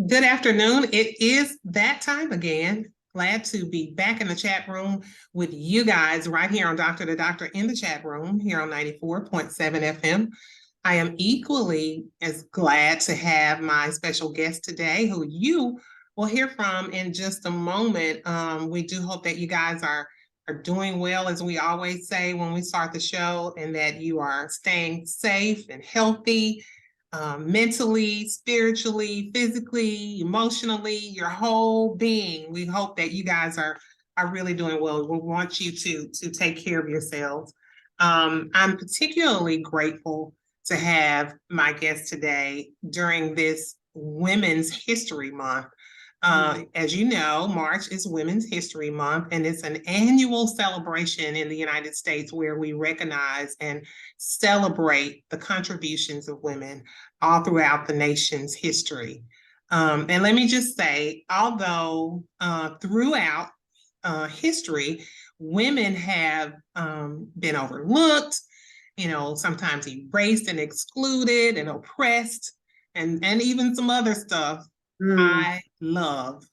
Good afternoon. It is that time again. Glad to be back in the chat room with you guys right here on Doctor to Doctor in the chat room here on 94.7 FM. I am equally as glad to have my special guest today, who you will hear from in just a moment. We do hope that you guys are doing well, as we always say when we start the show, and that you are staying safe and healthy, mentally, spiritually, physically, emotionally, your whole being. We hope that you guys are really doing well. We want you to take care of yourselves. I'm particularly grateful to have my guest today during this Women's History Month. As you know, March is Women's History Month, and it's an annual celebration in the United States where we recognize and celebrate the contributions of women all throughout the nation's history. And let me just say, although throughout history, women have been overlooked, sometimes erased and excluded and oppressed, and even some other stuff. I love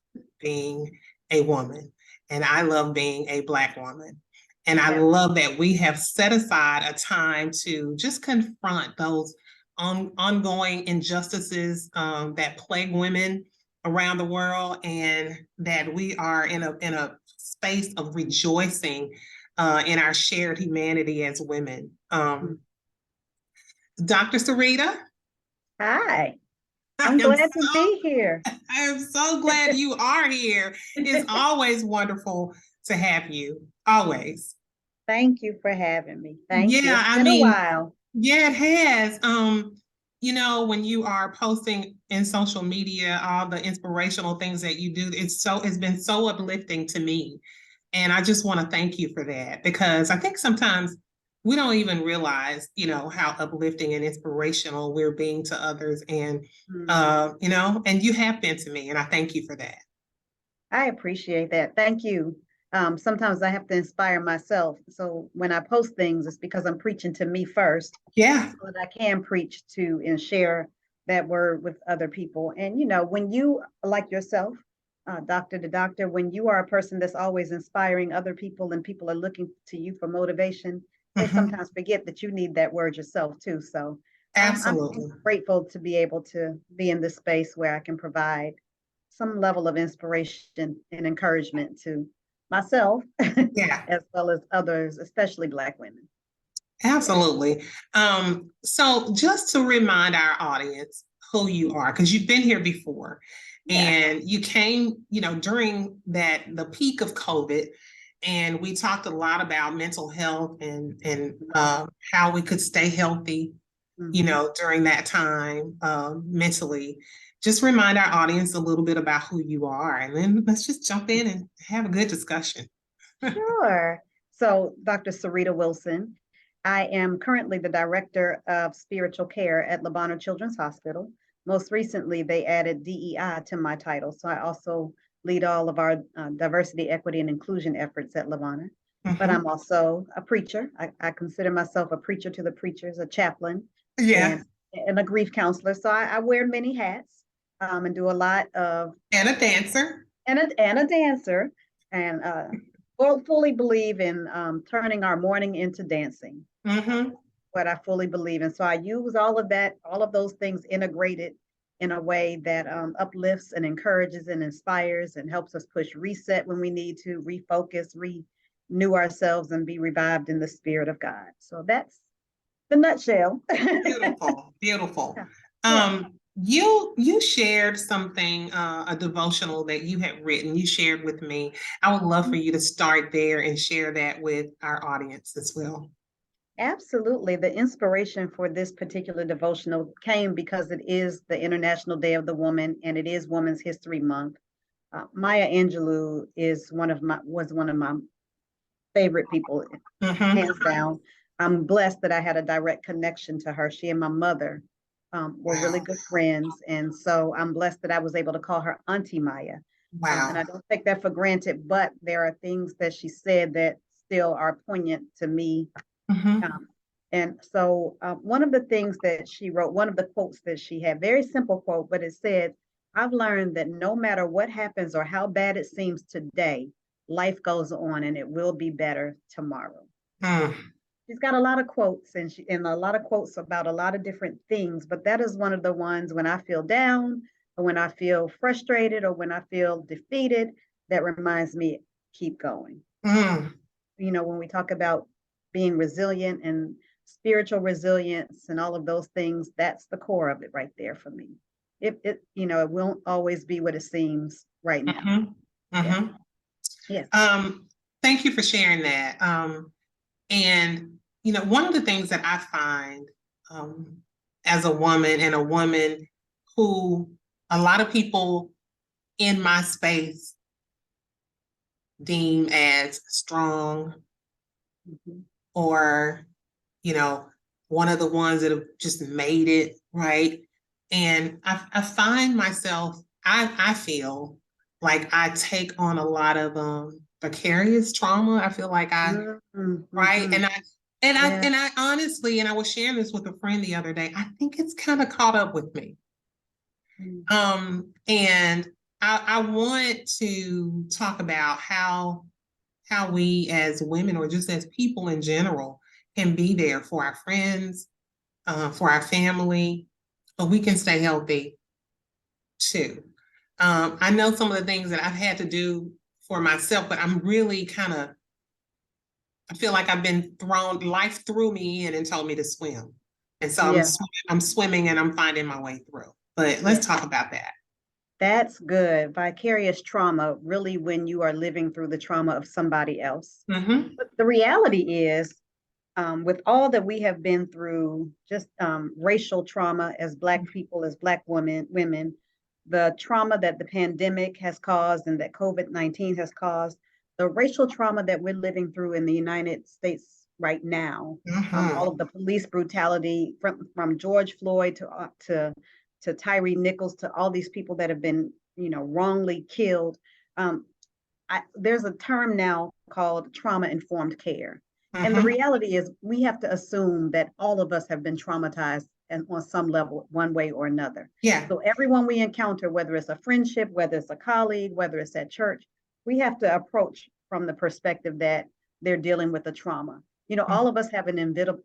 being a woman, and I love being a Black woman. And I love that we have set aside a time to just confront those ongoing injustices that plague women around the world, and that we are in a space of rejoicing in our shared humanity as women. Dr. Sarita? Hi. I'm glad to be here. I am so glad you are here. It's always wonderful to have you. Always. Thank you for having me. Thank you. Yeah, It's been a while. Yeah, it has. When you are posting in social media all the inspirational things that you do, it's been so uplifting to me. And I just want to thank you for that, because I think sometimes we don't even realize, how uplifting and inspirational we're being to others. And, and you have been to me, and I thank you for that. I appreciate that. Thank you. Sometimes I have to inspire myself. So when I post things, it's because I'm preaching to me first. Yeah. So that I can preach to and share that word with other people. And, when you, like yourself, doctor to doctor, when you are a person that's always inspiring other people and people are looking to you for motivation, they sometimes forget that you need that word yourself too. So absolutely, I'm grateful to be able to be in this space where I can provide some level of inspiration and encouragement to myself, as well as others, especially Black women. Absolutely. So just to remind our audience who you are, because you've been here before, and you came, during the peak of COVID, and we talked a lot about mental health and how we could stay healthy, during that time, mentally. Just remind our audience a little bit about who you are, and then let's just jump in and have a good discussion. Sure. So, Dr. Sarita Wilson, I am currently the Director of Spiritual Care at Le Bonheur Children's Hospital. Most recently, they added DEI to my title. So I also lead all of our diversity, equity, and inclusion efforts at Le Bonheur. But I'm also a preacher. I consider myself a preacher to the preachers, a chaplain, and a grief counselor. So I wear many hats and do a lot of... And a dancer. And a dancer. And fully believe in turning our mourning into dancing. What I fully believe in. So I use all of that, all of those things integrated in a way that uplifts and encourages and inspires and helps us push reset when we need to, refocus, renew ourselves, and be revived in the spirit of God. So that's the nutshell. Beautiful, beautiful. You shared something, a devotional that you had written, you shared with me. I would love for you to start there and share that with our audience as well. Absolutely. The inspiration for this particular devotional came because it is the International Day of the Woman, and it is Women's History Month. Maya Angelou was one of my favorite people, hands down. I'm blessed that I had a direct connection to her. She and my mother were really good friends. And so I'm blessed that I was able to call her Auntie Maya. Wow. And I don't take that for granted, but there are things that she said that still are poignant to me. And so one of the things that she wrote, one of the quotes that she had, very simple quote, but it said, I've learned that no matter what happens or how bad it seems today, life goes on and it will be better tomorrow. Mm, She's got a lot of quotes and a lot of quotes about a lot of different things, but that is one of the ones when I feel down or when I feel frustrated or when I feel defeated, that reminds me, keep going. mm, You know, when we talk about being resilient and spiritual resilience and all of those things, that's the core of it right there for me. It won't always be what it seems right now. mhm, Yeah. mhm. Yes. Thank you for sharing that. And one of the things that I find um, as a woman and a woman who a lot of people in my space deem as strong Mhm. or, you know, one of the ones that have just made it, right? And I find myself, I feel like I take on a lot of vicarious trauma. I feel like right? Mhm. Yeah. And I honestly, and I was sharing this with a friend the other day, I think it's kind of caught up with me. Mm. And I want to talk about how we as women or just as people in general can be there for our friends, for our family, but we can stay healthy too. I know some of the things that I've had to do for myself, but I'm really I feel like I've been life threw me in and told me to swim. And so Yeah. I'm swimming and I'm finding my way through. But Yeah. let's talk about that. That's good. Vicarious trauma, really, when you are living through the trauma of somebody else. Mm-hmm. But the reality is, with all that we have been through, just racial trauma as Black people, as Black women, the trauma that the pandemic has caused and that COVID-19 has caused, the racial trauma that we're living through in the United States right now, Mm-hmm. all of the police brutality from George Floyd to Tyree Nichols to all these people that have been, wrongly killed. Um, there's a term now called trauma informed care. And the Mm-hmm. reality is, we have to assume that all of us have been traumatized and on some level, one way or another. Yeah. So everyone we encounter, whether it's a friendship, whether it's a colleague, whether it's at church, we have to approach from the perspective that they're dealing with a trauma. All of us have an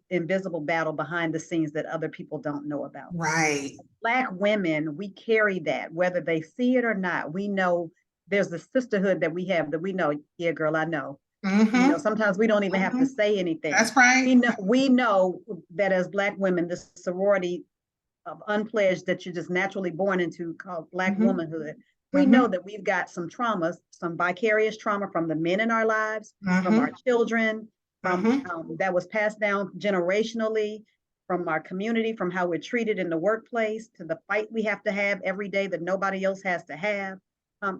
invisible battle behind the scenes that other people don't know about. Right. Black women, we carry that, whether they see it or not. We know there's a sisterhood that we have that we know, yeah, girl, I know. Mm-hmm. Sometimes we don't even have to Mm-hmm. say anything. That's right. We know that as Black women, this sorority of unpledged that you're just naturally born into called Black Mm-hmm. womanhood. We know Mm-hmm. that we've got some traumas, some vicarious trauma from the men in our lives, from Mm-hmm. our children, from Mm-hmm. that was passed down generationally, from our community, from how we're treated in the workplace, to the fight we have to have every day that nobody else has to have.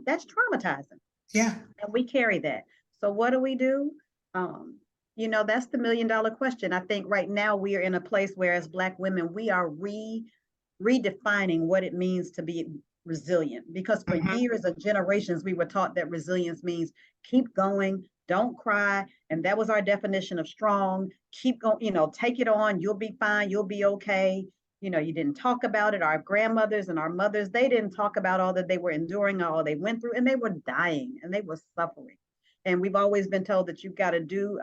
That's traumatizing, Yeah. and we carry that. So what do? Um, that's the $1 million question. I think right now we are in a place where, as Black women, we are redefining what it means to be resilient. Because for Mm-hmm. years and generations, we were taught that resilience means keep going, don't cry, and that was our definition of strong. Keep going, take it on. You'll be fine. You'll be okay. You didn't talk about it. Our grandmothers and our mothers, they didn't talk about all that they were enduring, all they went through, and they were dying and they were suffering. And we've always been told that you've got to do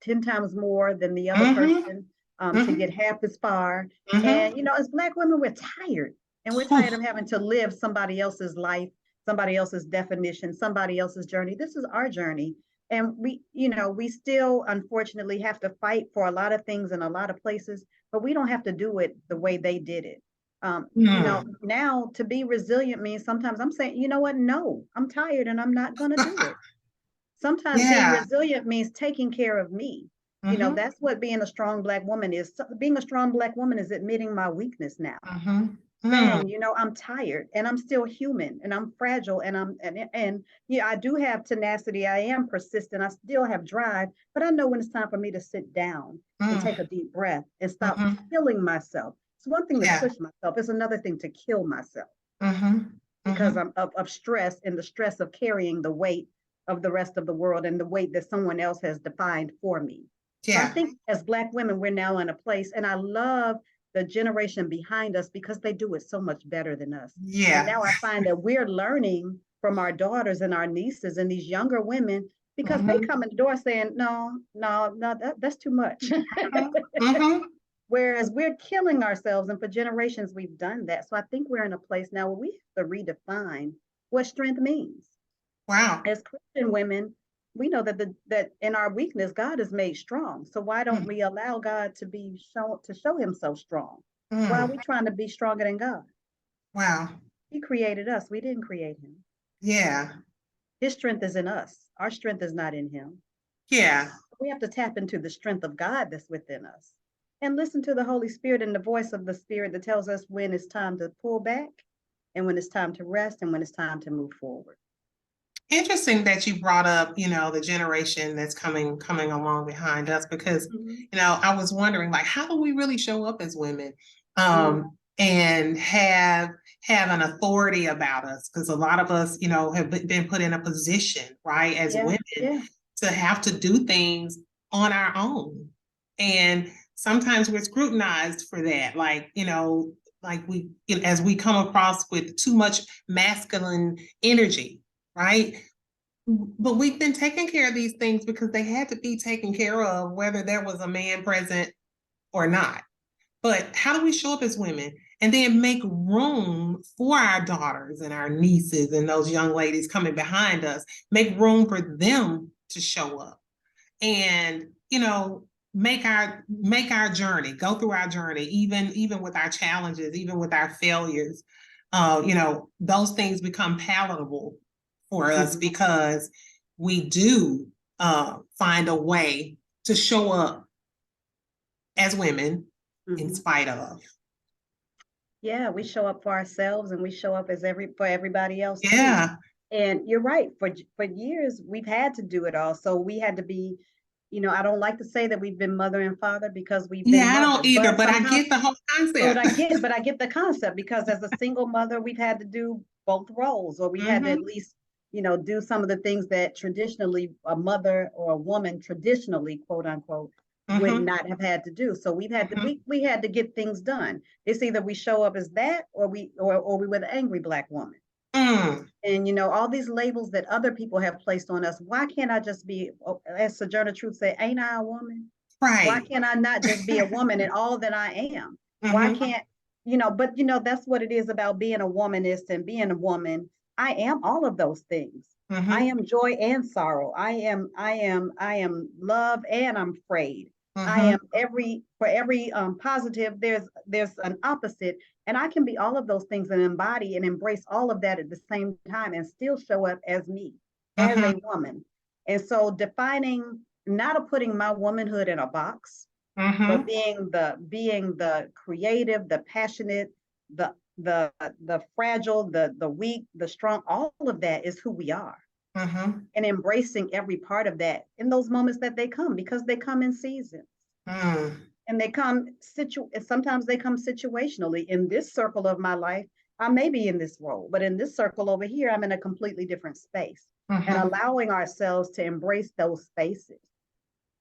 10 times more than the other Mm-hmm. person to Mm-hmm. get half as far. And, Mm-hmm. as Black women, we're tired, and we're tired of having to live somebody else's life, somebody else's definition, somebody else's journey. This is our journey. And we still unfortunately have to fight for a lot of things in a lot of places, but we don't have to do it the way they did it. Mm. Now to be resilient means sometimes I'm saying, you know what? No, I'm tired and I'm not going to do it. Sometimes being Yeah. resilient means taking care of me. Mm-hmm. That's what being a strong Black woman is. Being a strong Black woman is admitting my weakness now, Mm-hmm. Mm. saying, I'm tired and I'm still human and I'm fragile and yeah, I do have tenacity. I am persistent. I still have drive, but I know when it's time for me to sit down and Mm. take a deep breath and stop Mm-hmm. killing myself. It's one thing to Yeah. push myself. It's another thing to kill myself Mm-hmm. because Mm-hmm. I'm of stress and the stress of carrying the weight of the rest of the world and the weight that someone else has defined for me. So I Yeah. think as Black women, we're now in a place, and I love the generation behind us because they do it so much better than us. And Yeah. now I find that we're learning from our daughters and our nieces and these younger women because they come in the door saying, no, that's too much. Whereas we're killing ourselves, and for generations we've done that. So I think we're in a place now where we have to redefine what strength means. Wow. As Christian women, we know that that in our weakness, God is made strong. So why don't we allow God to show himself strong? Why are we trying to be stronger than God? Wow. He created us. We didn't create him. Yeah. His strength is in us. Our strength is not in him. Yeah. We have to tap into the strength of God that's within us and listen to the Holy Spirit and the voice of the Spirit that tells us when it's time to pull back and when it's time to rest and when it's time to move forward. Interesting that you brought up, you know, the generation that's coming along behind us, because, you know, I was wondering, like, how do we really show up as women and have an authority about us? Because a lot of us, you know, have been put in a position, right, as women to have to do things on our own. And sometimes we're scrutinized for that, like, you know, like as we come across with too much masculine energy, right? But we've been taking care of these things because they had to be taken care of, whether there was a man present or not. But how do we show up as women and then make room for our daughters and our nieces and those young ladies coming behind us, make room for them to show up and, you know, make our journey, go through our journey, even with our challenges, even with our failures. You know, those things become palatable for us because we do find a way to show up as women in spite of. Yeah, we show up for ourselves and we show up as for everybody else too. Yeah. And you're right, for years we've had to do it all. So we had to be, you know, I don't like to say that we've been mother and father because we've been I don't either, but I get the whole concept. But I get the concept because as a single mother, we've had to do both roles, or we had to at least, you know, do some of the things that traditionally a mother or a woman traditionally, quote unquote, would not have had to do. So we've had to we had to get things done. It's either we show up as that or we were the angry Black woman. And you know, all these labels that other people have placed on us, why can't I just be, as Sojourner Truth said, ain't I a woman? Right. Why can't I not just be a woman in all that I am? Why can't, you know, but you know, that's what it is about being a womanist and being a woman. I am all of those things. I am joy and sorrow. I am love and I'm afraid. I am for every positive, there's an opposite. And I can be all of those things and embody and embrace all of that at the same time and still show up as me, as a woman. And so defining, not putting my womanhood in a box, but being the creative, the passionate, the fragile, the weak, the strong, all of that is who we are. And embracing every part of that in those moments that they come, because they come in seasons. And they come sometimes they come situationally. In this circle of my life, I may be in this role, but in this circle over here, I'm in a completely different space. And allowing ourselves to embrace those spaces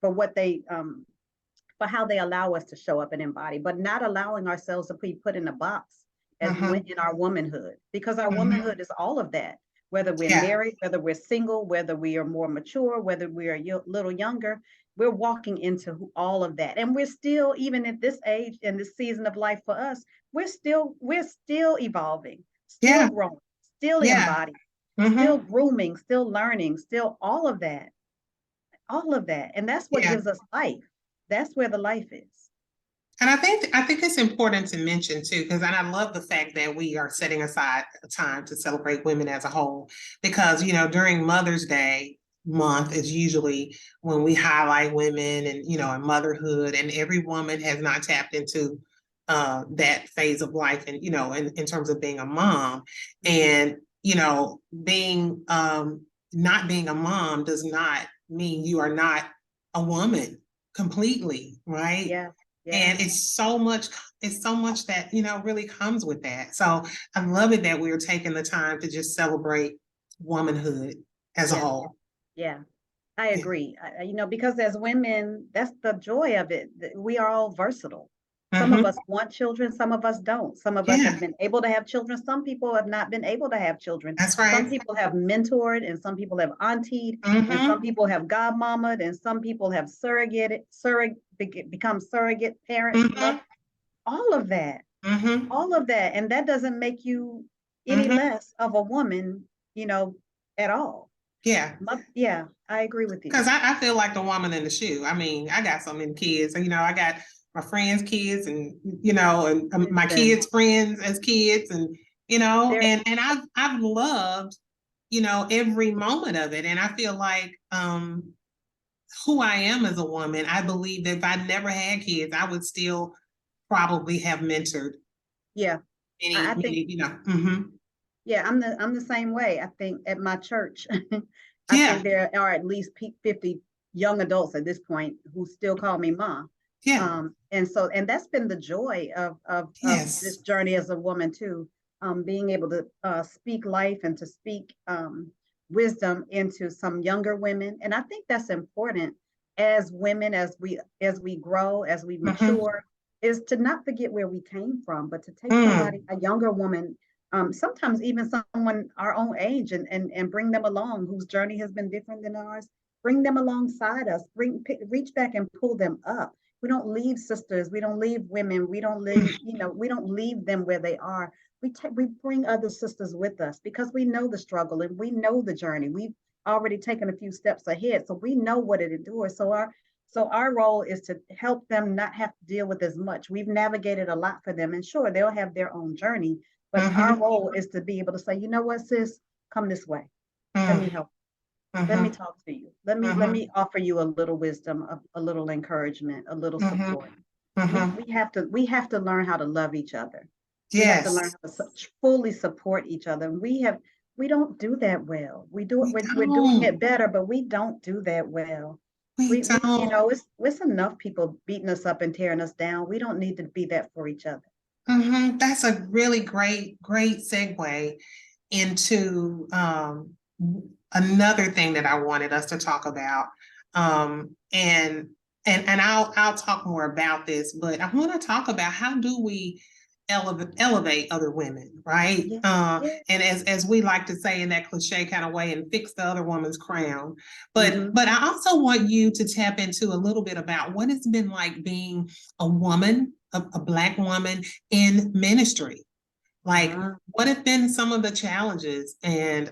for what they for how they allow us to show up and embody, but not allowing ourselves to be put in a box as in our womanhood, because our womanhood is all of that. Whether we're married, whether we're single, whether we are more mature, whether we are a little younger, we're walking into all of that. And we're still, even at this age and this season of life for us, we're still evolving, still growing, still embodying, still grooming, still learning, still all of that. And that's what gives us life. That's where the life is. And I think it's important to mention too, because I love the fact that we are setting aside a time to celebrate women as a whole, because, you know, during Mother's Day month is usually when we highlight women and, you know, and motherhood, and every woman has not tapped into that phase of life, and, you know, in terms of being a mom. And, you know, being not being a mom does not mean you are not a woman completely, right? Yeah. And it's so much that, you know, really comes with that. So I love it that we're taking the time to just celebrate womanhood as a whole. Yeah, I agree. You know, because as women, that's the joy of it. We are all versatile. Some of Mhm. us want children, some of us don't. Some of us Yeah, have been able to have children, some people have not been able to have children. that's Some right. people have mentored, and some people have auntied, and some Mhm. people have godmamaed, and some people have become surrogate parents, Mhm. all of that, Mhm. and that doesn't make you any Mhm. less of a woman, at all. Yeah. Yeah, I agree with you. Because I feel like the woman in the shoe. I mean, I got so many kids. I got my friends' kids, and and my Listen, kids' friends as kids, and there, and I've loved every moment of it, and I feel like who I am as a woman. I believe that if I never had kids, I would still probably have mentored yeah, I think, many. Hmm. yeah, I'm the same way. I think at my church, I think Yeah, there are at least 50 young adults at this point who still call me mom. yeah, And that's been the joy of this yes. journey as a woman too. Being able to speak life and to speak wisdom into some younger women. And I think that's important as women, as we grow, as we Hmm. mature, is to not forget where we came from, but to take Mm. a younger woman, sometimes even someone our own age, and bring them along whose journey has been different than ours. Bring them alongside us. Reach back and pull them up. We don't leave sisters. We don't leave women. We don't leave, we don't leave them where they are. We bring other sisters with us because we know the struggle and we know the journey. We've already taken a few steps ahead, so we know what it endures. So our role is to help them not have to deal with as much. We've navigated a lot for them, and sure, they'll have their own journey, but our Hmm. role is to be able to say, you know what, sis, come this way. Let me Mm. help. Let me Hmm. talk to you. Let me Hmm. offer you a little wisdom, a little encouragement, a little Hmm. support. We Hmm. we have to we have to learn how to love each other. We have to learn Yes, how to fully support each other. We don't do that well. We do it. we We're doing don't. it better, but we don't do that well. We don't. It's enough people beating us up and tearing us down. We don't need to be that for each other. That's a really great segue into another thing that I wanted us to talk about. And I'll talk more about this, but I want to talk about how do we elevate other women, right? Yeah, yeah. And as we like to say in that cliche kind of way, and fix the other woman's crown. But Mm-hmm. but I also want you to tap into a little bit about what it's been like being a woman, a Black woman in ministry. Like, Uh, what have been some of the challenges, and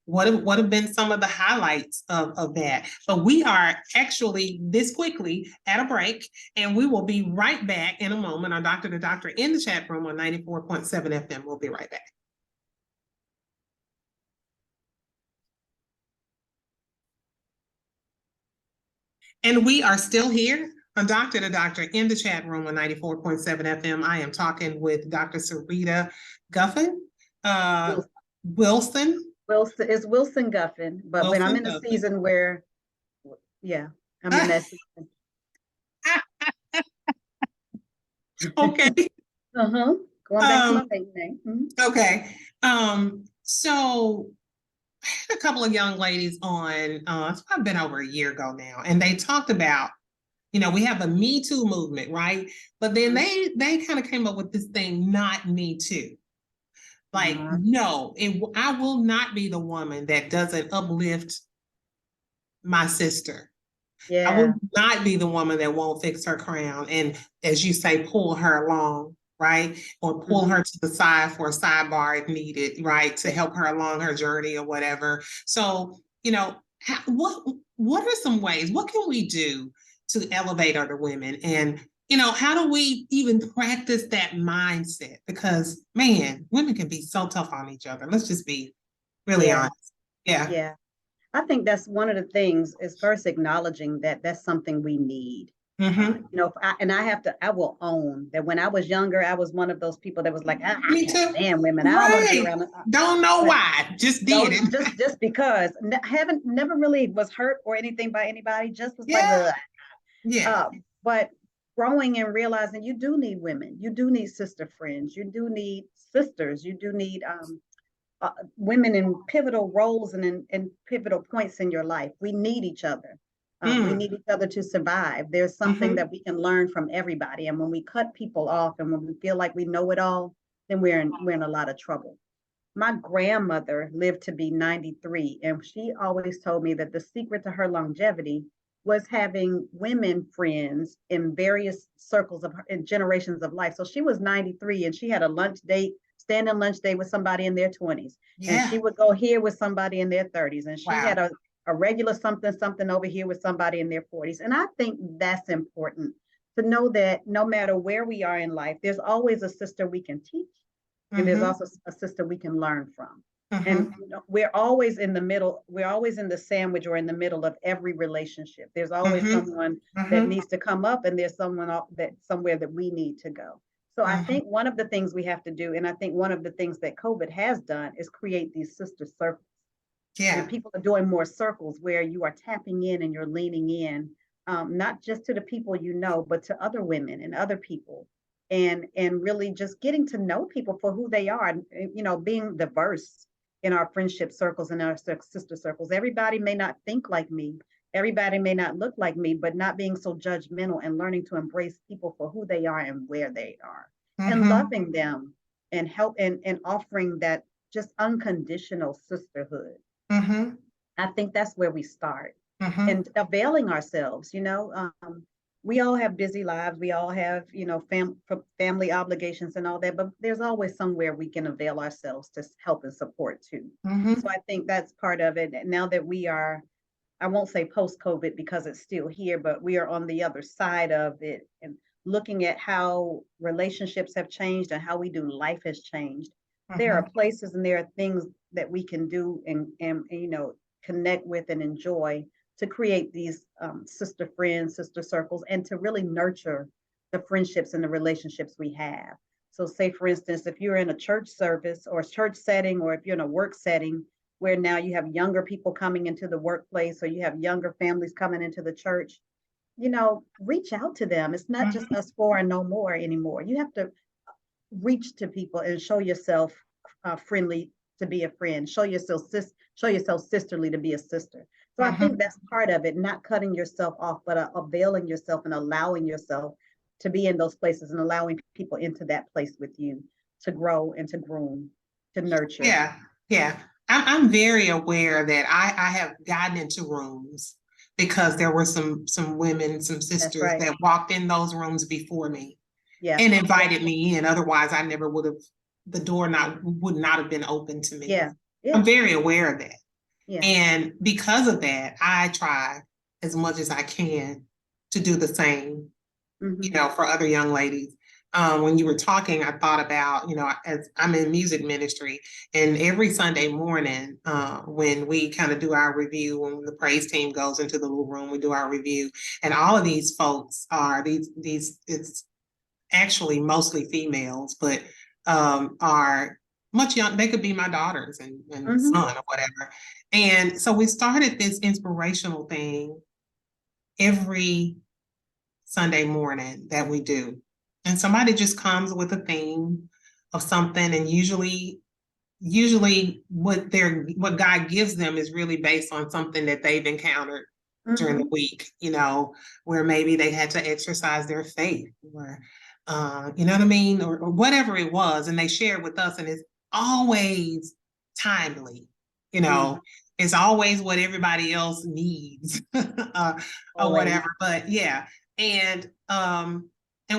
what have been some of the highlights of that? But we are actually this quickly at a break, and we will be right back in a moment on Doctor to Doctor in the chat room on 94.7 FM. We'll be right back. And we are still here on Doctor to Doctor in the chat room on 94.7 FM. I am talking with Dr. Sarita Guffin, uh, Wilson, Wilson, Wilson Guffin, but when I'm Wilson in a Guffin. season where, yeah, I'm in that season. Okay. Uh-huh. Going back to Um, my maiden name. Mhm. okay. So I had a couple of young ladies on, it's probably been over a year ago now, and they talked about, we have a Me Too movement, right? But then they kind of came up with this thing, not Me Too. Like, Uh-huh. no, I will not be the woman that doesn't uplift my sister. I will Yeah. not be the woman that won't fix her crown and, as you say, pull her along, right? Or pull Mhm. her to the side for a sidebar if needed, right? To Yeah. help her along her journey or whatever. So, what are some ways? What can we do to elevate other women? And, how do we even practice that mindset? Because, man, women can be so tough on each other. Let's just be really Yeah. honest. Yeah. Yeah. I think that's one of the things is first acknowledging that that's something we need. Mm-hmm. I will own that when I was younger, I was one of those people that was like, I Me can't too. stand women. I don't want to be Right. around them. Don't know But why. Just did don't it. just because haven't never really was hurt or anything by anybody, just was like, Yeah. ugh. Yeah. But growing and realizing you do need women, you do need sister friends, you do need sisters, you do need women in pivotal roles and in pivotal points in your life. We need each other. We Mm. need each other to survive. There's something Mhm. that we can learn from everybody. And when we cut people off and when we feel like we know it all, then we're in a lot of trouble. My grandmother lived to be 93, and she always told me that the secret to her longevity was having women friends in various circles of her in generations of life. So she was 93 and she had a lunch date, standing lunch date with somebody in their 20s. And she Yeah. would go here with somebody in their 30s. And she Wow. had a regular something, something over here with somebody in their 40s. And I think that's important to know that no matter where we are in life, there's always a sister we can teach and there's Mhm. also a system we can learn from. And Mhm. we're always in the middle, we're always in the sandwich or in the middle of every relationship. There's always Mhm. someone that Mhm. needs to come up and there's someone that somewhere that we need to go. So I Mhm. think one of the things we have to do, and I think one of the things that COVID has done is create these sister circles. And Yeah. people are doing more circles where you are tapping in and you're leaning in, not just to the people you know, but to other women and other people, and really just getting to know people for who they are, and being diverse in our friendship circles and our sister circles. Everybody may not think like me, everybody may not look like me, but not being so judgmental and learning to embrace people for who they are and where they are, and Mhm. loving them and help and offering that just unconditional sisterhood. Mhm. I think that's where we start, Mhm. and availing ourselves. We all have busy lives. We all have, family obligations and all that, but there's always somewhere we can avail ourselves to help and support too. So Mhm. I think that's part of it. And now that we are, I won't say post COVID because it's still here, but we are on the other side of it and looking at how relationships have changed and how we do life has changed. There are Mhm. places and there are things that we can do and connect with and enjoy to create these sister friends, sister circles, and to really nurture the friendships and the relationships we have. So, say for instance, if you're in a church service or a church setting, or if you're in a work setting where now you have younger people coming into the workplace or you have younger families coming into the church, reach out to them. It's not just Mhm. us four and no more anymore. You have to reach to people and show yourself friendly to be a friend. Show yourself sisterly to be a sister. So I think Mhm. that's part of it, not cutting yourself off, but availing yourself and allowing yourself to be in those places and allowing people into that place with you to grow and to groom, to nurture. Yeah. Yeah. I'm very aware that I have gotten into rooms because there were some women, some That's sisters right. that walked in those rooms before me Yeah. and Yeah. invited me in. Otherwise, I never would have, the door would not have been open to me. Yeah. I'm Yeah. very aware of that. Yeah. And because of that, I try as much as I can to do the same, Hmm. for other young ladies. When you were talking, I thought about, as I'm in music ministry, and every Sunday morning, when we kind of do our review, when the praise team goes into the little room, we do our review, and all of these folks are it's actually mostly females, but are much young. They could be my daughters and Hmm. son or whatever. And so we started this inspirational thing every Sunday morning that we do. And somebody just comes with a theme of something, and usually what God gives them is really based on something that they've encountered during the Hmm. week, where maybe they had to exercise their faith, or you know what I mean, or whatever it was, and they share it with us, and it's always timely, you Hmm. know, it's always what everybody else needs, or Always. whatever. But yeah, and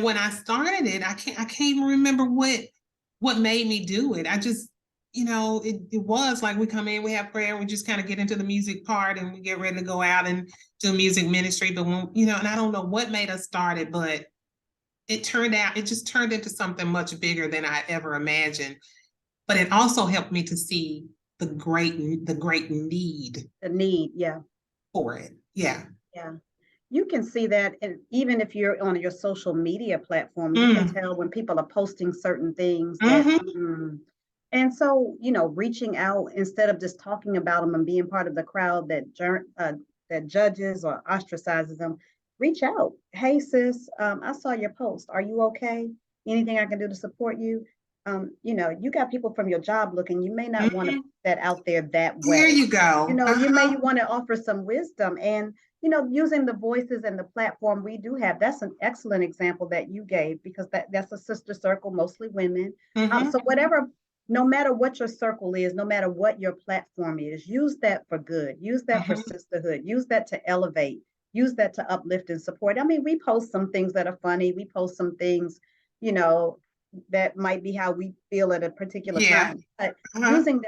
when I started it, I can't even remember what made me do it. I just, it was like we come in, we have prayer, we just kind of get into the music part and we get ready to go out and do music ministry. But when, and I don't know what made us start it, but it just turned into something much bigger than I ever imagined. But it also helped me to see the great need The need. Yeah. for it. Yeah. Yeah. You can see that, and even if you're on your social media platforms, you can Mm. tell when people are posting certain things that, Mm-hmm. and so, reaching out instead of just talking about them and being part of the crowd that judges or ostracizes them, reach out. Hey, sis, I saw your post. Are you okay? Anything I can do to support you? You got people from your job looking. You may not want to Mm-hmm. put that out there that There way. you go. You may Uh-huh. want to offer some wisdom, and using the voices and the platform we do have, that's an excellent example that you gave, because that's a sister circle, mostly women. So whatever, no matter what your circle is, no matter what your platform is, use that for good, use that for sisterhood, use that to elevate, use that to uplift and support. I mean, we post some things that are funny, we post some things, that might be how we feel at a particular Yeah. time. But using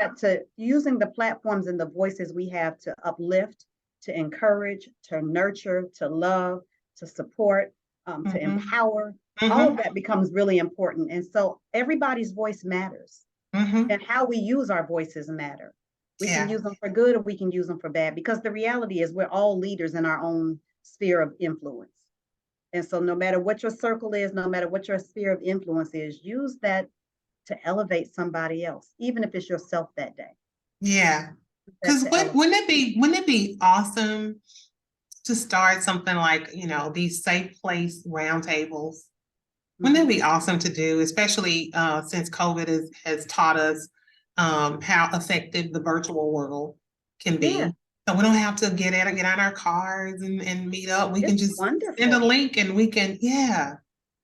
the platforms and the voices we have to uplift, to encourage, to nurture, to love, to support, to empower, all of that becomes really important. And so everybody's voice matters, and how we use our voices matter. We can use them for good, or we can use them for bad, because the reality is we're all leaders in our own sphere of influence. And so no matter what your circle is, no matter what your sphere of influence is, use that to elevate somebody else, even if it's yourself that day. Yeah. Because wouldn't it be awesome to start something like, these safe place roundtables? Wouldn't it be awesome to do, especially since COVID has taught us how effective the virtual world can be. Yeah. So we don't have to get out our cars and meet up. We can just wonderful. send a link and we can,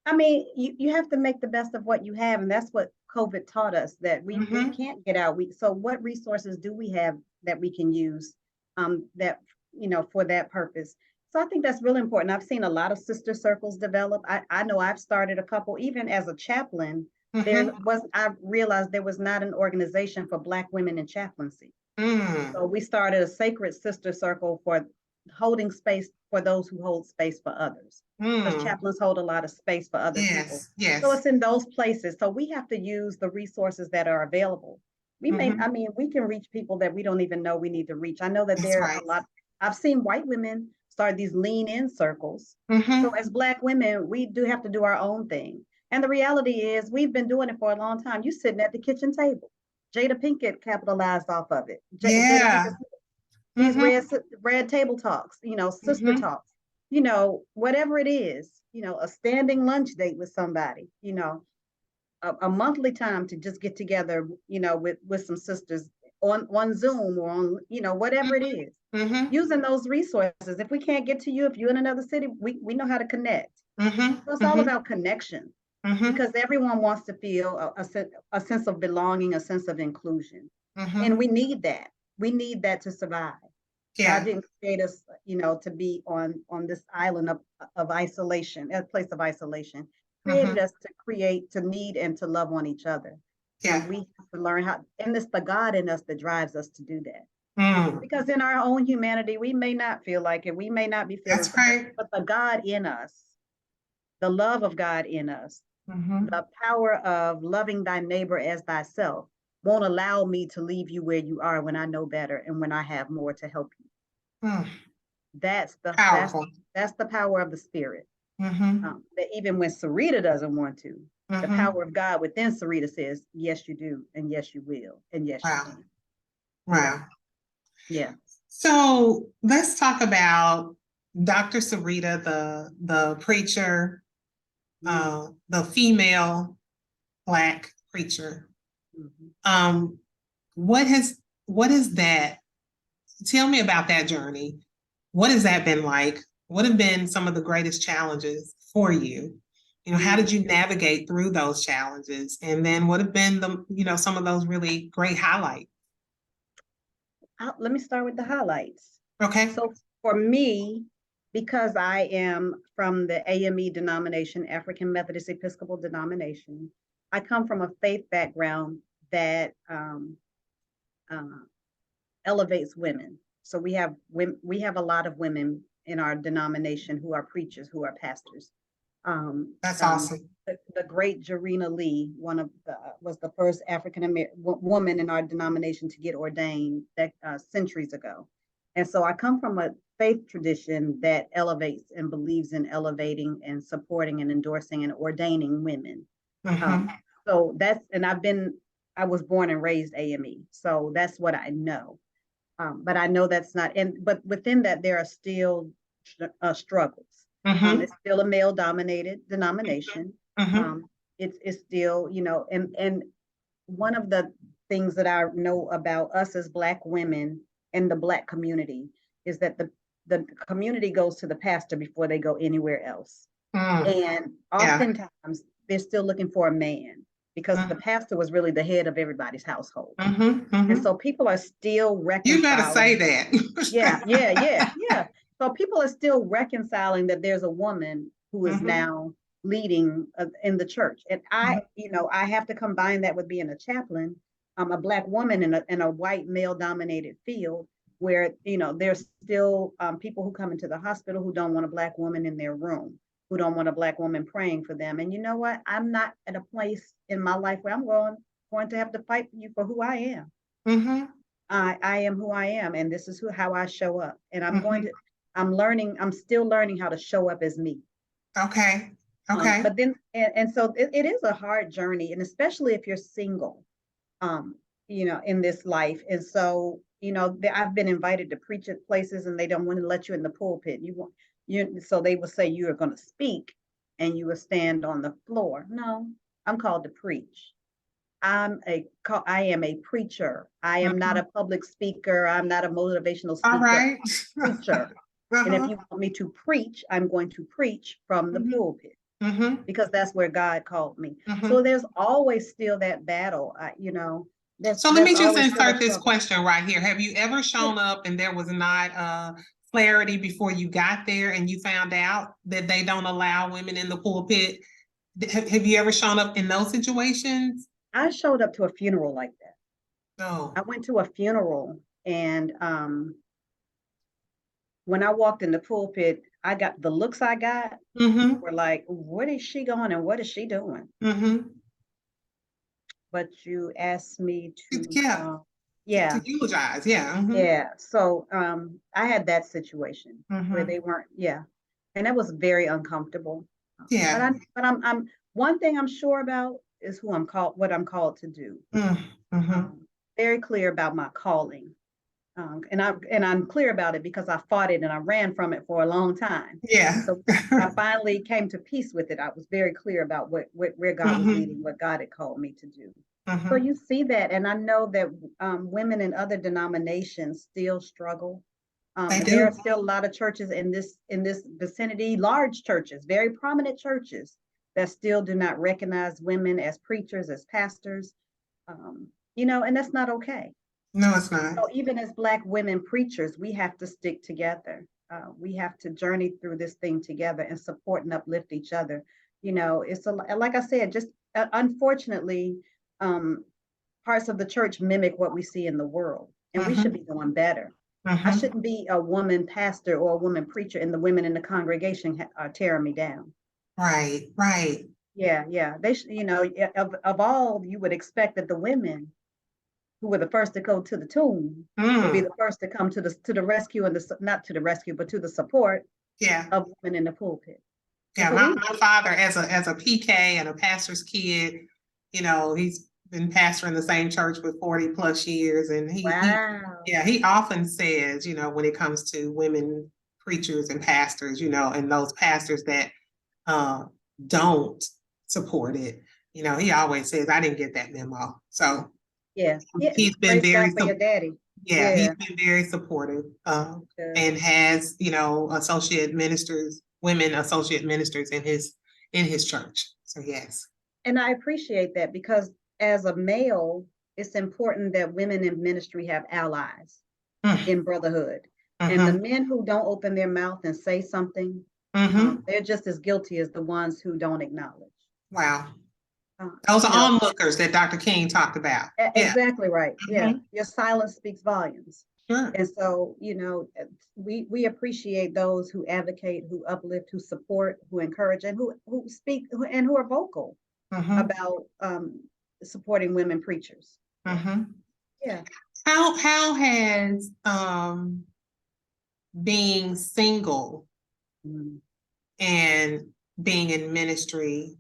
I mean, you have to make the best of what you have, and that's what COVID taught us, that we can't get out. So what resources do we have that we can use that, for that purpose? So I think that's really important. I've seen a lot of sister circles develop. I know I've started a couple, even as a chaplain. I realized there was not an organization for Black women in chaplaincy. So we started a sacred sister circle for holding space for those who hold space for others. Because chaplains hold a lot of space for other people. Yes. So it's in those places. So we have to use the resources that are available. We can reach people that we don't even know we need to reach. I know that there are a lot. I've seen white women start these lean in circles. So as Black women, we do have to do our own thing. And the reality is we've been doing it for a long time. You're sitting at the kitchen table. Jada Pinkett capitalized off of it. These red table talks, sister talks, whatever it is, a standing lunch date with somebody, a monthly time to just get together, with some sisters on Zoom or on, whatever it is. Using those resources. If we can't get to you, if you're in another city, we know how to connect. So it's all about connection. Because everyone wants to feel a sense of belonging, a sense of inclusion. And we need that. We need that to survive. God didn't create us, to be on this island of isolation, a place of isolation. Created us to create, to need, and to love on each other. And we have to learn how, and it's the God in us that drives us to do that. Because in our own humanity, we may not feel like it. We may not be feeling it, but the God in us, the love of God in us, the power of loving thy neighbor as thyself won't allow me to leave you where you are when I know better and when I have more to help you. That's the powerful. That's the power of the Spirit. That even when Sarita doesn't want to, the power of God within Sarita says, yes, you do, and yes, you will, and yes, you can. Wow. Yeah. So let's talk about Dr. Sarita, the preacher, the female Black preacher. What is that? Tell me about that journey. What has that been like? What have been some of the greatest challenges for you? How did you navigate through those challenges? And then what have been some of those really great highlights? Let me start with the highlights. Okay. So for me, because I am from the AME denomination, African Methodist Episcopal denomination, I come from a faith background that elevates women. So we have a lot of women in our denomination who are preachers, who are pastors. That's awesome. The great Jarena Lee, was the first African American woman in our denomination to get ordained centuries ago. And so I come from a faith tradition that elevates and believes in elevating and supporting and endorsing and ordaining women. So I was born and raised AME. So that's what I know. But I know that's not, but within that, there are still struggles. It's still a male dominated denomination. It's still, and one of the things that I know about us as Black women in the Black community is that the community goes to the pastor before they go anywhere else. Mm, And yeah. oftentimes they're still looking for a man because the Mm, pastor was really the head of everybody's household. mhm, And mhm. so people are still You better say reconciling. that. Yeah. So people are still reconciling that there's a woman who is Mhm, now leading in the church. And mhm. I have to combine that with being a chaplain. I'm a Black woman in a white male dominated field where, there's still people who come into the hospital who don't want a Black woman in their room, who don't want a Black woman praying for them. And you know what? I'm not at a place in my life where I'm going to have to fight for you for who I am. Mhm, I am who I am, and this is how I show up. And mhm. I'm still learning how to show up as me. Okay. Okay. But then, and so it is a hard journey, and especially if you're single, um, in this life. And so, I've been invited to preach at places and they don't want to let you in the pulpit. So they will say you are going to speak and you will stand on the floor. No, I'm called to preach. I am a preacher. I am not Mhm. a public speaker. I'm not a motivational All speaker. right. Preacher. And if Uh-huh. you want me to preach, I'm going to preach from the Mhm, pulpit mhm, because that's where God called me. So mhm. there's always still that battle. So let That's me just always still a insert this struggle. question right here. Have you ever Yeah, shown up and there was not clarity before you got there and you found out that they don't allow women in the pulpit? Have you ever shown up in those situations? I showed up to a funeral like that. I No. went to a funeral and when I walked in the pulpit, I got the looks I got Mm-hmm. were like, what is she going and what is she doing? Mm-hmm. But you asked me to, Yeah. To yeah, eulogize. Yeah. Mm-hmm. yeah. So I had that situation where Mm-hmm. they weren't, yeah, and that was very uncomfortable. Yeah. I'm one thing I'm sure about is what I'm called to do. Mm-hmm. Very clear about my calling, and I'm clear about it because I fought it and I ran from it for a long time. Yeah. So I finally came to peace with it. I was very clear about where God was Mm-hmm. leading, what God had called me to do. So Mm-hmm. you see that, and I know that women in other denominations still struggle. They There are do. still a lot of churches in this vicinity, large churches, very prominent churches that still do not recognize women as preachers, as pastors, and that's not okay. No, it's not. So even as Black women preachers, we have to stick together. We have to journey through this thing together and support and uplift each other. It's like I said, just unfortunately, um, parts of the church mimic what we see in the world, and we should Mm-hmm. be doing better. I Mm-hmm. shouldn't be a woman pastor or a woman preacher, and the women in the congregation are tearing me down. Right. Right. Yeah. They should, of all you would expect that the women who were the first to go to the tomb would be Mm. the first to come to the rescue and not to the rescue, but to the support Yeah. of women in the pulpit. Yeah, But we my father, as a PK and a pastor's kid, he's been pastoring the same church for 40 plus years, and wow. he often says, when it comes to women preachers and pastors, and those pastors that uh, don't support it, he always says, "I didn't get that memo." So Yeah. Yeah. he's been Praise God very, for your daddy. yeah, he's Yeah. been very supportive, Good. and has, associate ministers, women associate ministers in his church. So yes. And I appreciate that because as a male, it's important that women in ministry have allies Mm, in brotherhood. And the mhm, men who don't open their mouth and say something, mhm. they're just as guilty as the ones who don't acknowledge. Wow. Uh, Those are you know, onlookers that Dr. King talked about. Yeah. exactly right. Yeah, Mhm. your silence speaks volumes. Sure. And so, we appreciate those who advocate, who uplift, who support, who encourage, and who speak and who are vocal Mhm, about supporting women preachers. Yeah, mhm. yeah. How has being single Mm. and being in ministry,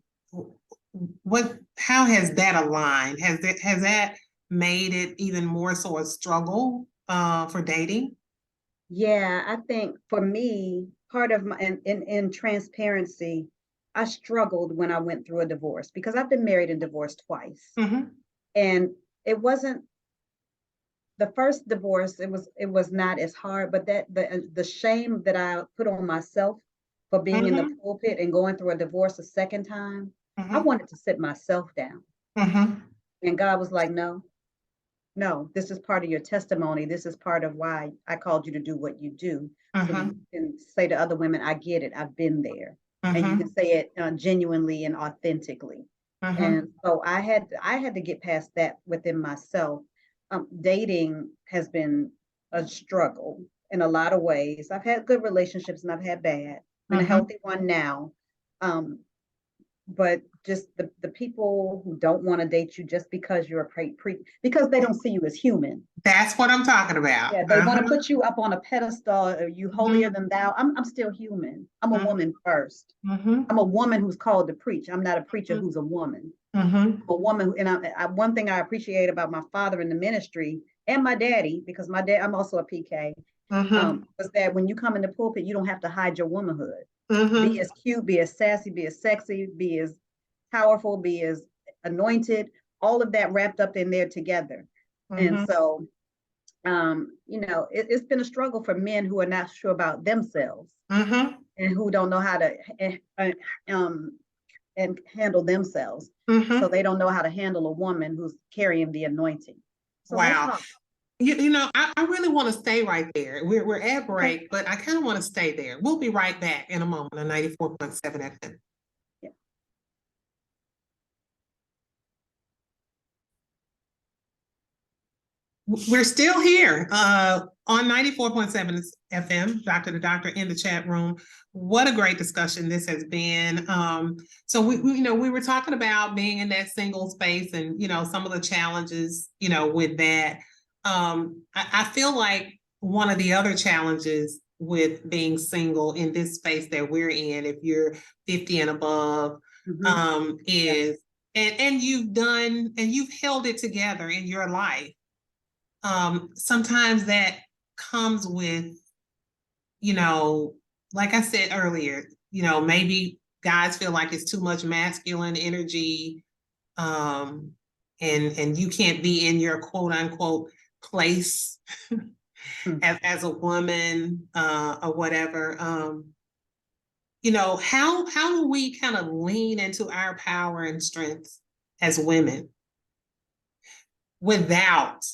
how has that aligned? Has that made it even more so a struggle for dating? Yeah, I think for me, part of my in transparency, I struggled when I went through a divorce because I've been married and divorced twice. Mm-hmm. And it wasn't the first divorce, it was not as hard, but that the shame that I put on myself for being in the Mm-hmm. pulpit and going through a divorce a second time, I Mm-hmm. wanted to sit myself down. Mm-hmm. And God was like, no, no, this is part of your testimony. This is part of why I called you to do what you do. So Mm-hmm. you can say to other women, I get it. I've been there. And you Mm-hmm. can say it genuinely and authentically. Mm-hmm. And so I had to get past that within myself. Dating has been a struggle in a lot of ways. I've had good relationships and I've had bad. I'm in a Mm-hmm. healthy one now. Um, but just the people who don't want to date you just because you're a because they don't see you as human. That's what I'm talking about. Yeah, they want to put you up on a pedestal, or you holier Mm-hmm. than thou. I'm still human. I'm a woman first. Mm-hmm. I'm a woman who's called to preach. I'm not a preacher who's a woman. Mm-hmm. A woman, and one thing I appreciate about my father in the ministry and my daddy, because my dad, I'm also a PK, Mm-hmm. was that when you come in the pulpit, you don't have to hide your womanhood. Be Mm-hmm. as cute, be as sassy, be as sexy, be as powerful, be as anointed, all of that wrapped up in there together. And Mm-hmm. so, it's been a struggle for men who are not sure about themselves Mm-hmm. and who don't know how to and handle themselves. So Mm-hmm. they don't know how to handle a woman who's carrying the anointing. So that's Wow. hard. I really want to stay right there. We're at Okay. break, but I kind of want to stay there. We'll be right back in a moment on 94.7 FM. Yeah. We're still here on 94.7 FM, Doctor to Doctor in the chat room. What a great discussion this has been. So we were talking about being in that single space and, some of the challenges, with that. I feel like one of the other challenges with being single in this space that we're in, if you're 50 and above, is, and you've held it together in your life. Sometimes that comes with, like I said earlier, maybe guys feel like it's too much masculine energy, and you can't be in your quote unquote place as a woman, or whatever. How do we kind of lean into our power and strengths as women without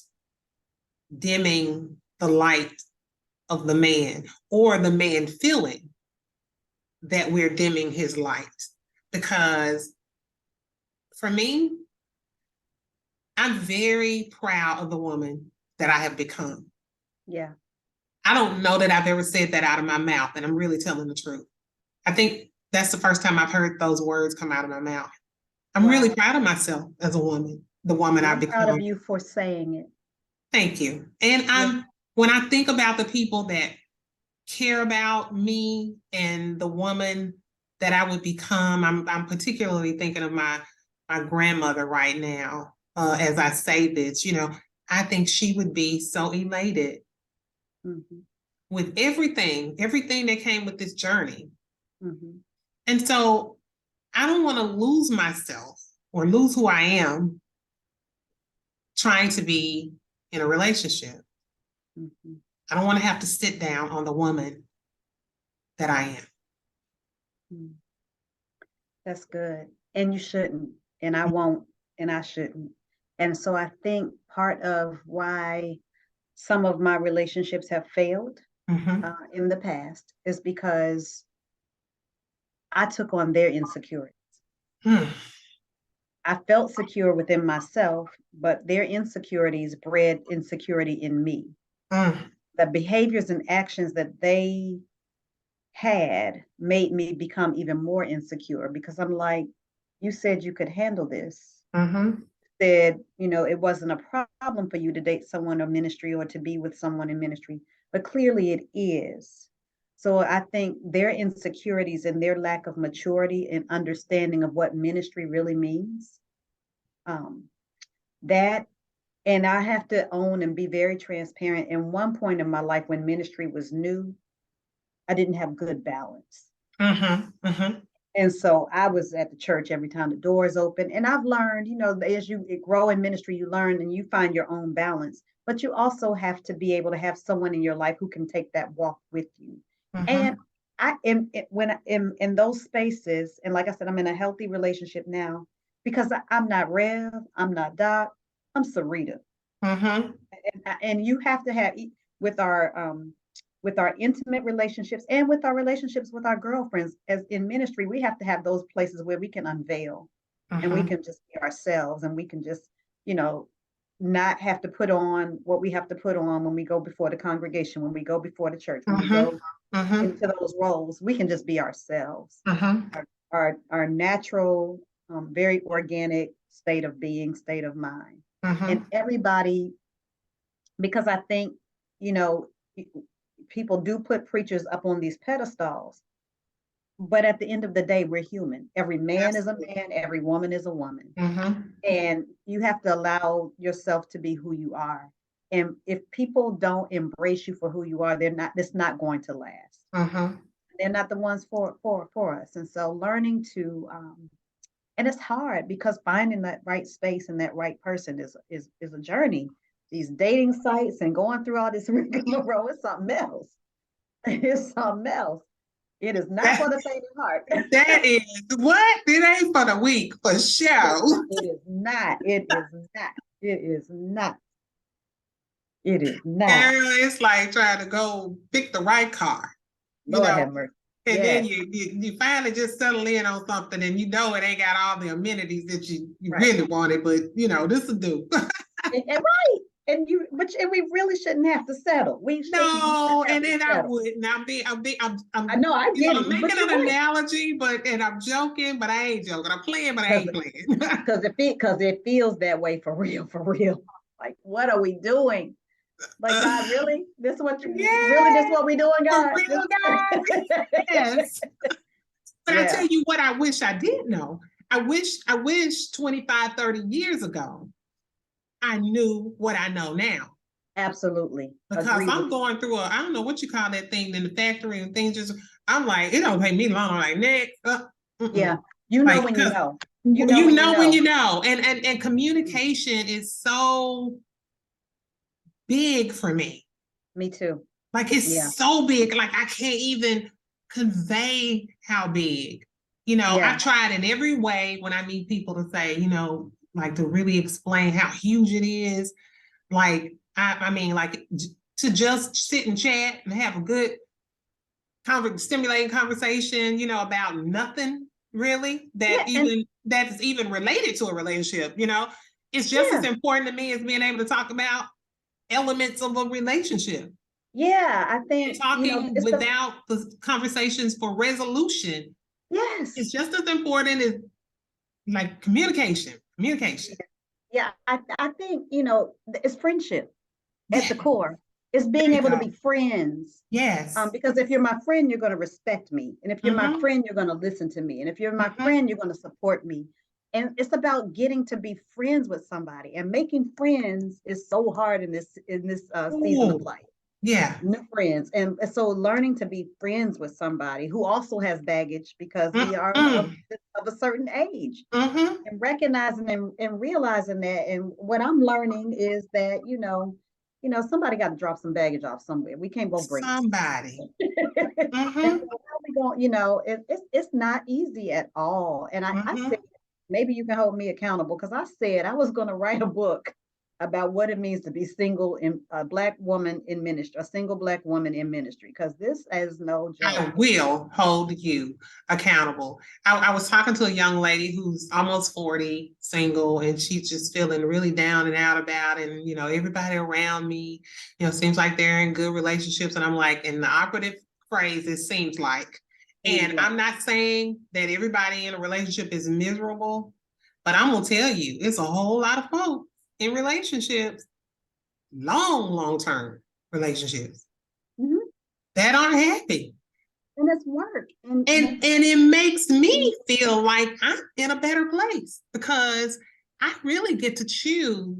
dimming the light of the man, or the man feeling that we're dimming his light? Because for me, I'm very proud of the woman that I have become. Yeah. I don't know that I've ever said that out of my mouth, and I'm really telling the truth. I think that's the first time I've heard those words come out of my mouth. I'm really proud of myself as a woman, the woman I've I'm proud of become. you for saying it. Thank you. And when I think about the people that care about me and the woman that I would become, I'm particularly thinking of my grandmother right now. As I say this, I think she would be so elated with everything that came with this journey. And so I don't want to lose myself or lose who I am trying to be in a relationship. I don't want to have to sit down on the woman that I am. That's good. And you shouldn't. And I won't. And I shouldn't. And so I think part of why some of my relationships have failed in the past is because I took on their insecurities. I felt secure within myself, but their insecurities bred insecurity in me. The behaviors and actions that they had made me become even more insecure, because I'm like, you said you could handle this. Said, it wasn't a problem for you to date someone in ministry or to be with someone in ministry, but clearly it is. So I think their insecurities and their lack of maturity and understanding of what ministry really means, that, and I have to own and be very transparent. In one point in my life when ministry was new, I didn't have good balance. And so I was at the church every time the doors open. And I've learned, as you grow in ministry, you learn and you find your own balance. But you also have to be able to have someone in your life who can take that walk with you. And I am when in those spaces, and like I said, I'm in a healthy relationship now because I'm not Rev, I'm not Doc, I'm Sarita. And you have to have with our intimate relationships and with our relationships with our girlfriends as in ministry, we have to have those places where we can unveil and we can just be ourselves and we can just, not have to put on what we have to put on when we go before the congregation, when we go before the church, when we go into those roles, we can just be ourselves. Our natural, very organic state of being, state of mind. And everybody, because I think, people do put preachers up on these pedestals, but at the end of the day, we're human. Every man is a man, every woman is a woman. And you have to allow yourself to be who you are. And if people don't embrace you for who you are, it's not going to last. They're not the ones for us. And so learning to, and it's hard because finding that right space and that right person is a journey. These dating sites and going through all this rigmarole is something else. It's something else. It is not for the faint of heart. That is what? It ain't for the weak, for sure. It is not. It is not. It is not. It is not. It's like trying to go pick the right car. Lord have mercy. And then you finally just settle in on something and it ain't got all the amenities that you really wanted, but this will do. and right. And we really shouldn't have to settle. And then I wouldn't. I know, I get it. I'm making an analogy, and I'm joking, but I ain't joking. I'm playing, but I ain't playing. Because it feels that way for real. Like, what are we doing? Like, God, really? This is what we doing, God? For real, God? Yes. But I tell you what I wish I did know. I wish 25, 30 years ago, I knew what I know now. Absolutely. Because I'm going through I don't know what you call that thing in the factory and things I'm like, it don't take me long. I'm like, next. Yeah. You know when you know. You know when you know. And communication is so big for me. Me too. Like it's so big. Like I can't even convey how big. I tried in every way when I meet people to say, like to really explain how huge it is. Like, I mean, like to just sit and chat and have a good stimulating conversation, about nothing really that's even related to a relationship, it's just as important to me as being able to talk about elements of a relationship. Yeah, I think talking without the conversations for resolution. Yes. It's just as important as like communication. Yeah, I think, it's friendship at the core. It's being able to be friends. Yes. Because if you're my friend, you're going to respect me. And if you're my friend, you're going to listen to me. And if you're my friend, you're going to support me. And it's about getting to be friends with somebody. And making friends is so hard in this season of life. Yeah. New friends. And so learning to be friends with somebody who also has baggage because we are of a certain age. And recognizing and realizing that. And what I'm learning is that, somebody got to drop some baggage off somewhere. We can't both bring somebody. And so how we going, it's not easy at all. And I said, maybe you can hold me accountable because I said I was going to write a book about what it means to be single in a Black woman in ministry, a single Black woman in ministry, because this is no joke. I will hold you accountable. I was talking to a young lady who's almost 40, single, and she's just feeling really down and out about it. And, everybody around me, seems like they're in good relationships. And I'm like, and the operative phrase, it seems like. And I'm not saying that everybody in a relationship is miserable, but I'm going to tell you, it's a whole lot of folks in relationships, long-term relationships, that aren't happy. And it's work. And it makes me feel like I'm in a better place because I really get to choose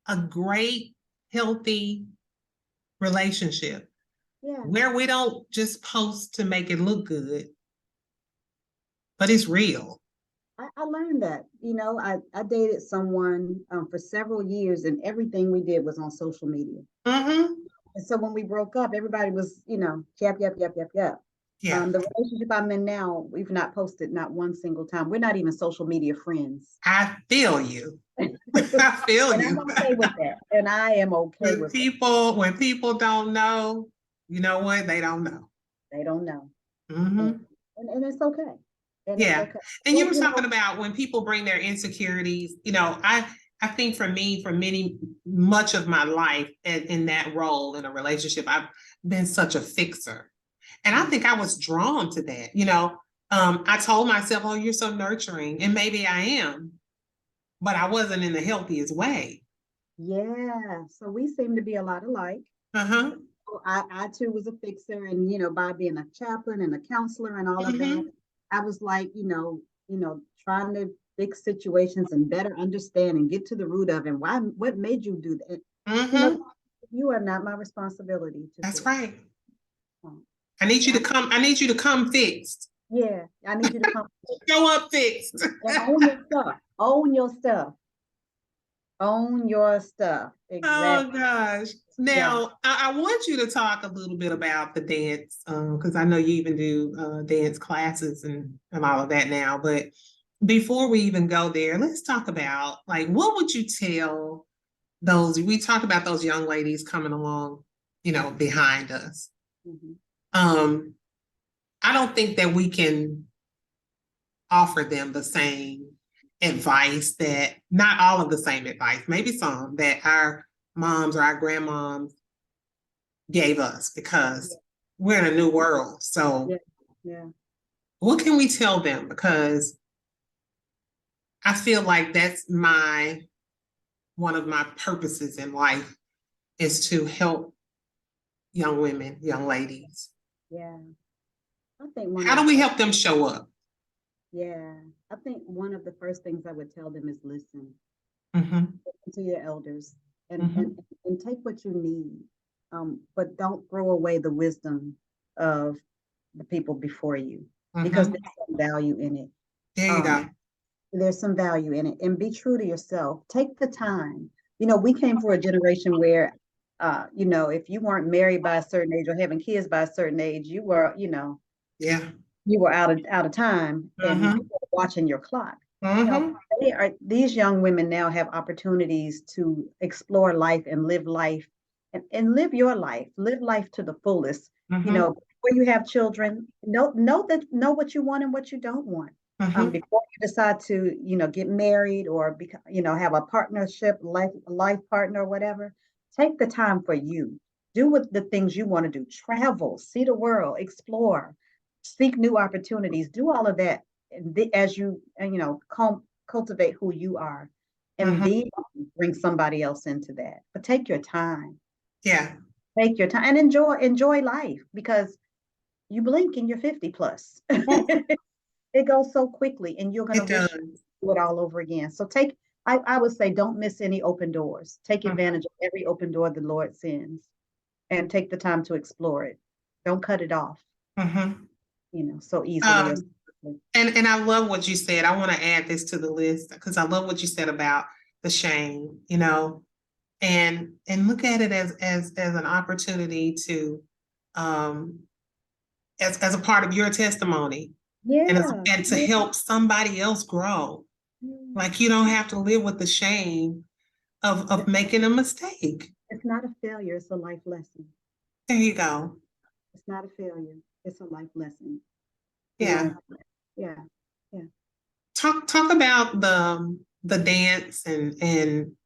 a great, healthy relationship where we don't just post to make it look good. but it's real. I learned that, I dated someone for several years and everything we did was on social media. Mm-hmm. And so when we broke up, everybody was, yap, yap, yap, yap, yap. Yeah, The relationship I'm in now, we've not posted not one single time. We're not even social media friends. I feel you. I feel And I'm you. okay with that. And I am okay with that. When people don't know, you know what? They don't know. They don't know. And, Mm-hmm. and it's okay. And it's Yeah. okay. And you Well, were talking about when people bring their insecurities, I think for me, for much of my life in that role in a relationship, I've been such a fixer. And I think I was drawn to that. I told myself, oh, you're so nurturing. And maybe I am, but I wasn't in the healthiest way. yeah. So we seem to be a lot alike. Uh-huh. I too was a fixer, and by being a chaplain and a counselor and all of that, Mm-hmm. I was like, trying to fix situations and better understand and get to the root of it. Why, what made you do that? You know, Mm-hmm. you are not my responsibility to That's fix. right. Um, I need you to come fixed. yeah, I need you to come Show up fixed. and own your stuff. Own your stuff. Own your stuff. Oh Exactly. gosh. Yeah. Now, I want you to talk a little bit about the dance, because I know you even do dance classes and all of that now. But before we even go there, let's talk about like what would you tell those we talked about those young ladies coming along, behind us. Mhm. Um, I don't think that we can offer them the same advice that not all of the same advice, maybe some that our moms or our grandmoms gave us because we're in a new world. So Yeah. Yeah. what can we tell them? Because I feel like that's one of my purposes in life is to help young women, young ladies. Yeah. I think one How of the do we first, help them show up? yeah, I think one of the first things I would tell them is listen. Mm-hmm. Listen to your elders and Mm-hmm. and and take what you need. But don't throw away the wisdom of the people before you because Mm-hmm. there's some value in it. There you Um, go. there's some value in it, and be true to yourself. Take the time. We came for a generation where, if you weren't married by a certain age or having kids by a certain age, Yeah. you were out of time and Mm-hmm. people were watching your clock. Now, Mm-hmm. these young women now have opportunities to explore life and live life and live life to the fullest. Mm-hmm. Before you have children, know what you want and what you don't want. Mm-hmm. Before you decide to, get married or become, have a partnership, life partner or whatever, take the time for you. Do what the things you want to do. Travel, see the world, explore, seek new opportunities, do all of that as you cultivate who you are, and Mm-hmm. then bring somebody else into that. But Yeah. take your time and enjoy life because you blink and you're 50 plus. It goes so quickly, and you're gonna It wish you does. do it all over again. So I would say, don't miss any open doors. Take Mm-hmm. advantage of every open door the Lord sends, and take the time to explore it. Don't cut it off, Mm-hmm. so easily or Um, so quickly. and I love what you said. I want to add this to the list because I love what you said about the shame, and look at it as an opportunity to um as a part of your testimony Yeah, and to yeah. help somebody else grow. Like you don't have to live with the shame of making a mistake. It's not a failure, it's a life lesson. There you go. It's not a failure, it's a life lesson. You Yeah. know, yeah, yeah. Talk about the dance and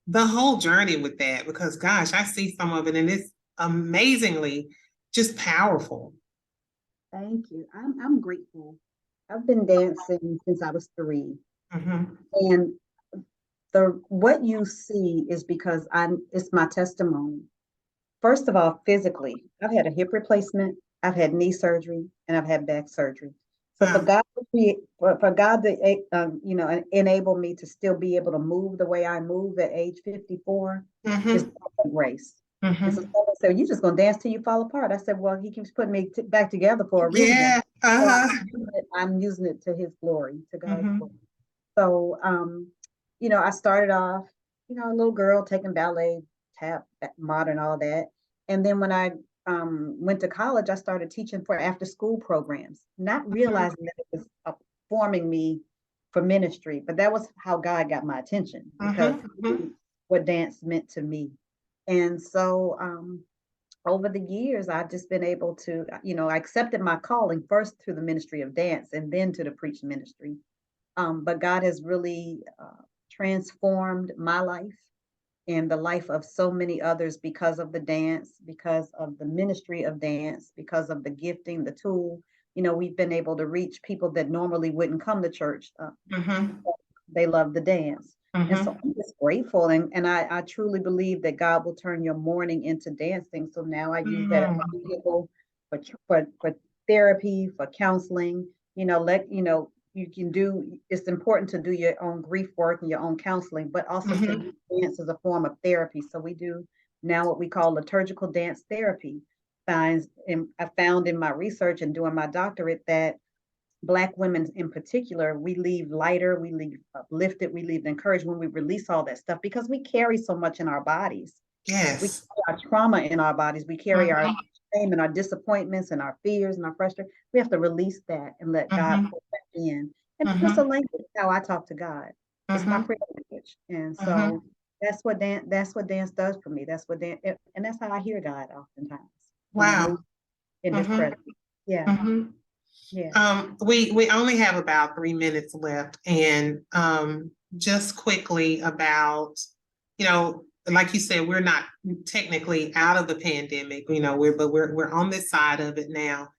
the whole journey with that because gosh, I see some of it and it's amazingly just powerful. Thank you. I'm grateful. I've been dancing since I was 3. Mm-hmm. And the what you see is because it's my testimony. First of all, physically, I've had a hip replacement, I've had knee surgery, and I've had back surgery. So Wow. for God to enable me to still be able to move the way I move at age 54 is Mm-hmm. a grace. And so Mm-hmm. someone said, "You just gonna dance till you fall apart?" I said, "Well, He keeps putting me back together for a reason." Yeah. So Uh-huh. I'm using it to his glory, to God's Mm-hmm. glory. So, I started off, a little girl taking ballet, tap, modern, all that. And then when I went to college, I started teaching for after school programs, not realizing that it was forming me for ministry. But that was how God got my attention because Mm-hmm. what dance meant to me. And so, over the years, I've just been able to, I accepted my calling first to the ministry of dance and then to the preach ministry. But God has really transformed my life and the life of so many others because of the dance, because of the ministry of dance, because of the gifting, the tool. We've been able to reach people that normally wouldn't come to church. Mm-hmm. They love the dance. And so Mm-hmm. I'm just grateful. And I truly believe that God will turn your mourning into dancing. So now I use that as a vehicle for therapy, for counseling, you can do, it's important to do your own grief work and your own counseling, but also to Mm-hmm. use dance as a form of therapy. So we do now what we call liturgical dance therapy. I found in my research and doing my doctorate that Black women in particular, we leave lighter, we leave uplifted, we leave encouraged when we release all that stuff because we carry so much in our bodies. We Yes. carry our trauma in our bodies. We carry our Mm-hmm. shame and our disappointments and our fears and our frustration. We have to release that and let God Mm-hmm. pull that in. And that's a Mm-hmm. language how I talk to God. It's my Mm-hmm. prayer language. And Mm-hmm. so that's what dance does for me. That's what dance and that's how I hear God oftentimes when I move Wow. in his Mm-hmm. presence. Yeah, Mm-hmm. yeah. We only have about 3 minutes left, and just quickly about, like you said, we're not technically out of the pandemic, we're on this side of it now,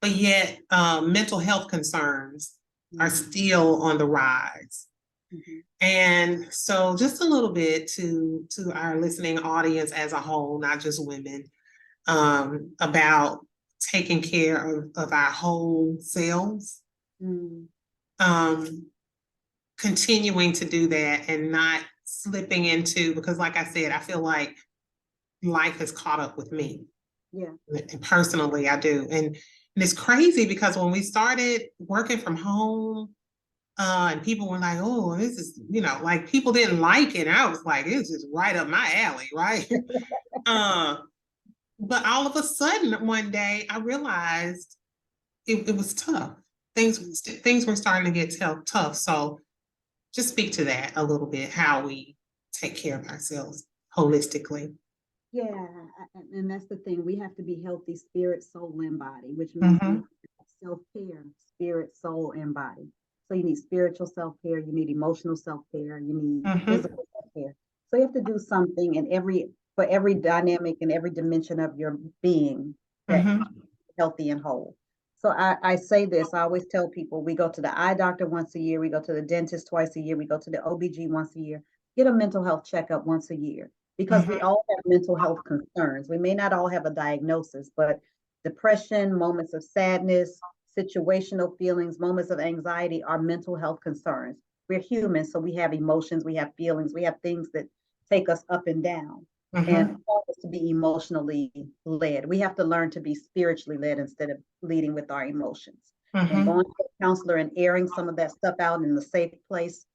but yet mental health concerns are Mhm, still on the rise. mhm, And so just a little bit to our listening audience as a whole, not just women, about taking care of our whole selves, mm, um, continuing to do that and not slipping into, because like I said, I feel like life has caught up with me. yeah. And personally, I do. And it's crazy because when we started working from home, and people were like, oh, this is, like people didn't like it. And I was like, it's just right up my alley, right? uh, but all of a sudden, one day, I realized it was tough. Things were starting to get tough. So just speak to that a little bit, how we take care of ourselves holistically. Yeah, and that's the thing. We have to be healthy spirit, soul, and body, which means we Mm-hmm. have self-care, spirit, soul, and body. So you need spiritual self-care, you need emotional self-care, you need Mm-hmm. physical self-care. So you have to do something in for every dynamic and every dimension of your being that Mm-hmm. healthy and whole. So I say this, I always tell people we go to the eye doctor once a year, we go to the dentist twice a year, we go to the OBG once a year, get a mental health checkup once a year because we Mm-hmm. all have mental health concerns. We may not all have a diagnosis, but depression, moments of sadness, situational feelings, moments of anxiety are mental health concerns. We're human, so we have emotions, we have feelings, we have things that take us up and down. And Mm-hmm. it helps us to be emotionally led. We have to learn to be spiritually led instead of leading with our emotions. And Mm-hmm. going to a counselor and airing some of that stuff out in a safe place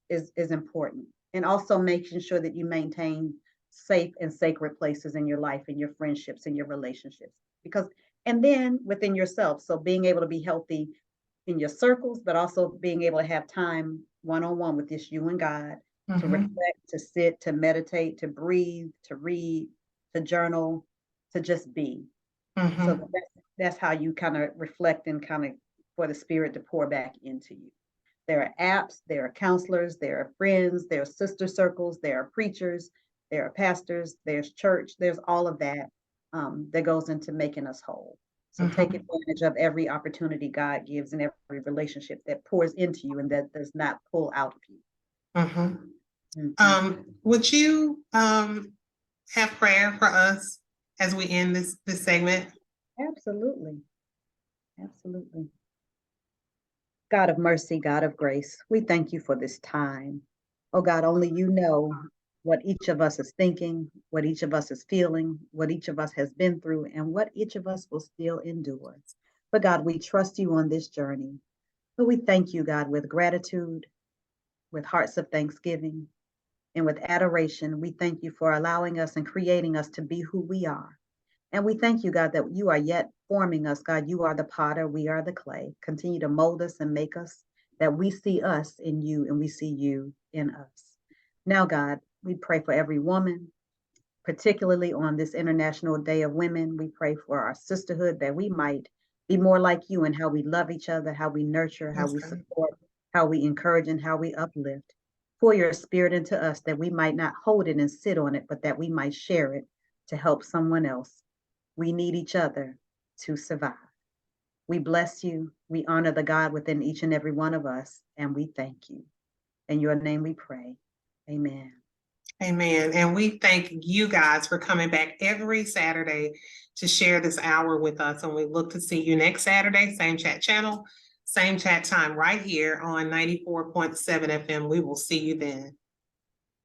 is important. And also making sure that you maintain safe and sacred places in your life, in your friendships, in your relationships. Because, and then within yourself. So being able to be healthy in your circles, but also being able to have time one on one with just you and God to Mm-hmm. reflect, to sit, to meditate, to breathe, to read, to journal, to just be. So Mm-hmm. that's how you kind of reflect and kind of for the spirit to pour back into you. There are apps, there are counselors, there are friends, there are sister circles, there are preachers, there are pastors, there's church, there's all of that that goes into making us whole. So take Mm-hmm. advantage of every opportunity God gives and every relationship that pours into you and that does not pull out of you. Mm-hmm. Mhm. Would you have prayer for us as we end this segment? Absolutely. Absolutely. God of mercy, God of grace, we thank you for this time. Oh God, only you know what each of us is thinking, what each of us is feeling, what each of us has been through, and what each of us will still endure. But God, we trust you on this journey. But we thank you, God, with gratitude, with hearts of thanksgiving, and with adoration. We thank you for allowing us and creating us to be who we are. And we thank you, God, that you are yet forming us. God, you are the potter, we are the clay. Continue to mold us and make us, that we see us in you and we see you in us. Now, God, we pray for every woman, particularly on this International Day of Women. We pray for our sisterhood, that we might be more like you in how we love each other, how we nurture, how Yes, we God. support, how we encourage, and how we uplift. Pour your spirit into us, that we might not hold it and sit on it, but that we might share it to help someone else. We need each other to survive. We bless you. We honor the God within each and every one of us, and we thank you. In your name we pray. Amen. Amen. And we thank you guys for coming back every Saturday to share this hour with us. And we look to see you next Saturday, same chat channel, same chat time right here on 94.7 FM. We will see you then.